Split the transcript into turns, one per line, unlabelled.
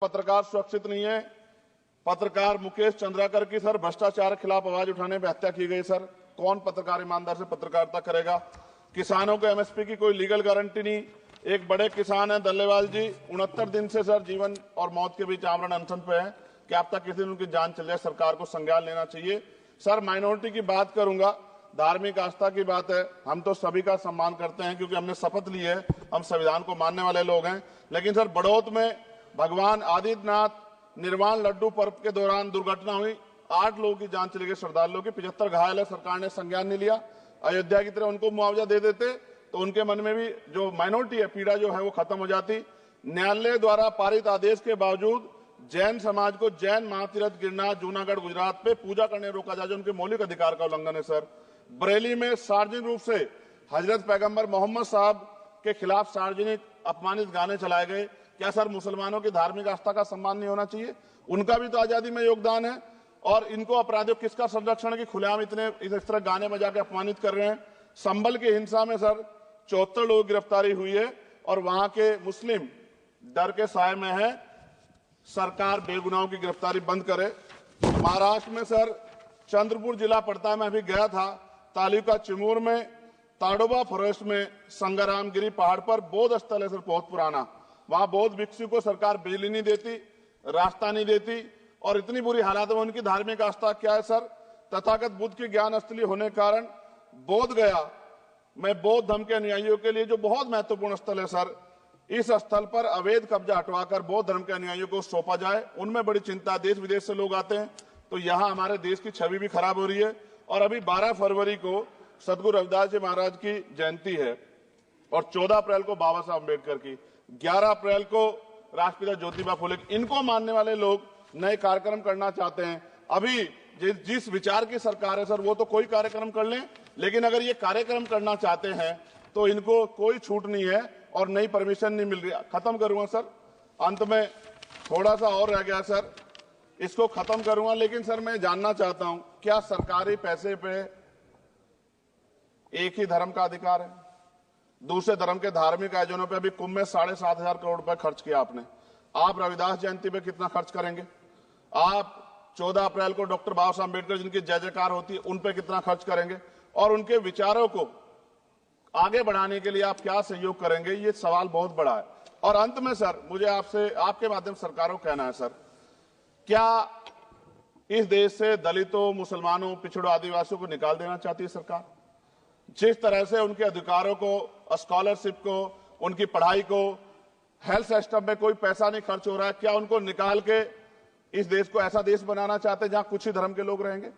पत्रकार सुरक्षित नहीं है। पत्रकार मुकेश चंद्राकर की सर भ्रष्टाचार के खिलाफ आवाज उठाने में हत्या की गई। सर कौन पत्रकार ईमानदार से पत्रकारिता करेगा? किसानों को एमएसपी की कोई लीगल गारंटी नहीं। एक बड़े किसान है दल्लेवाल जी, 69 दिन से सर जीवन और मौत के बीच आमरण अनशन पे है। क्या अब तक किसी दिन उनकी जान चल जाए? सरकार को संज्ञान लेना चाहिए। सर माइनॉरिटी की बात करूंगा, धार्मिक आस्था की बात है। हम तो सभी का सम्मान करते हैं क्योंकि हमने शपथ ली है, हम संविधान को मानने वाले लोग हैं। लेकिन सर बड़ौत में भगवान आदित्यनाथ निर्वाण लड्डू पर्व के दौरान दुर्घटना हुई, 8 लोगों की जान चली गई, श्रद्धालुओं की 75 घायल है। सरकार ने संज्ञान नहीं लिया। अयोध्या की तरह उनको मुआवजा दे देते तो उनके मन में भी जो माइनॉरिटी है पीड़ा जो है वो खत्म हो जाती। न्यायालय द्वारा पारित आदेश के बावजूद जैन समाज को जैन महातीर्थ गिरनार जूनागढ़ गुजरात पे पूजा करने रोका जाए, जो उनके मौलिक अधिकार का उल्लंघन है। सर बरेली में सार्वजनिक रूप से हजरत पैगंबर मोहम्मद साहब के खिलाफ सार्वजनिक अपमानित गाने चलाए गए। क्या सर मुसलमानों की धार्मिक आस्था का सम्मान नहीं होना चाहिए? उनका भी तो आजादी में योगदान है। और इनको अपराधियों किसका संरक्षण है कि खुलेआम इस तरह गाने बजा के अपमानित कर रहे हैं? संभल की हिंसा में सर 74 लोगों की गिरफ्तारी हुई है और वहां के मुस्लिम डर के साए में है। सरकार बेगुनाहों की गिरफ्तारी बंद करे। महाराष्ट्र में सर चंद्रपुर जिला पड़ता है, मैं अभी गया था। तालुका चिमूर में ताडोबा फॉरेस्ट में संग्रामगिरी पहाड़ पर बौद्ध स्थल है सर, बहुत पुराना। वहां बौद्ध भिक्षु को सरकार बिजली नहीं देती, रास्ता नहीं देती और इतनी बुरी हालात में उनकी धार्मिक आस्था क्या है सर? तथागत बुद्ध के ज्ञान स्थली होने के कारण बोध गया में बौद्ध धर्म के अनुयायियों के लिए जो बहुत महत्वपूर्ण स्थल है सर, इस स्थल पर अवैध कब्जा हटवाकर बौद्ध धर्म के अनुयायियों को सौंपा जाए। उनमें बड़ी चिंता, देश विदेश से लोग आते हैं तो यहाँ हमारे देश की छवि भी खराब हो रही है। और अभी 12 फरवरी को सदगुरु रविदास जी महाराज की जयंती है और 14 अप्रैल को बाबा साहब अम्बेडकर की, 11 अप्रैल को राष्ट्रपिता ज्योतिबा फुले। इनको मानने वाले लोग नए कार्यक्रम करना चाहते हैं। अभी जिस विचार की सरकार है सर वो तो कोई कार्यक्रम कर लें, लेकिन अगर ये कार्यक्रम करना चाहते हैं तो इनको कोई छूट नहीं है और नई परमिशन नहीं मिल रही। खत्म करूंगा सर, अंत में थोड़ा सा और रह गया सर, इसको खत्म करूंगा। लेकिन सर मैं जानना चाहता हूं, क्या सरकारी पैसे पे एक ही धर्म का अधिकार है? दूसरे धर्म के धार्मिक आयोजनों पे अभी कुंभ में 7,500 करोड़ रुपए खर्च किया आपने। आप रविदास जयंती पे कितना खर्च करेंगे? आप 14 अप्रैल को डॉक्टर बाबा साहब अम्बेडकर जिनकी जय जयकार होती है उन पे कितना खर्च करेंगे? और उनके विचारों को आगे बढ़ाने के लिए आप क्या सहयोग करेंगे? ये सवाल बहुत बड़ा है। और अंत में सर मुझे आपसे आपके माध्यम से सरकारों को कहना है सर, क्या इस देश से दलितों, मुसलमानों, पिछड़ों, आदिवासियों को निकाल देना चाहती है सरकार? जिस तरह से उनके अधिकारों को, स्कॉलरशिप को, उनकी पढ़ाई को, हेल्थ सिस्टम में कोई पैसा नहीं खर्च हो रहा है, क्या उनको निकाल के इस देश को ऐसा देश बनाना चाहते हैं जहां कुछ ही धर्म के लोग रहेंगे?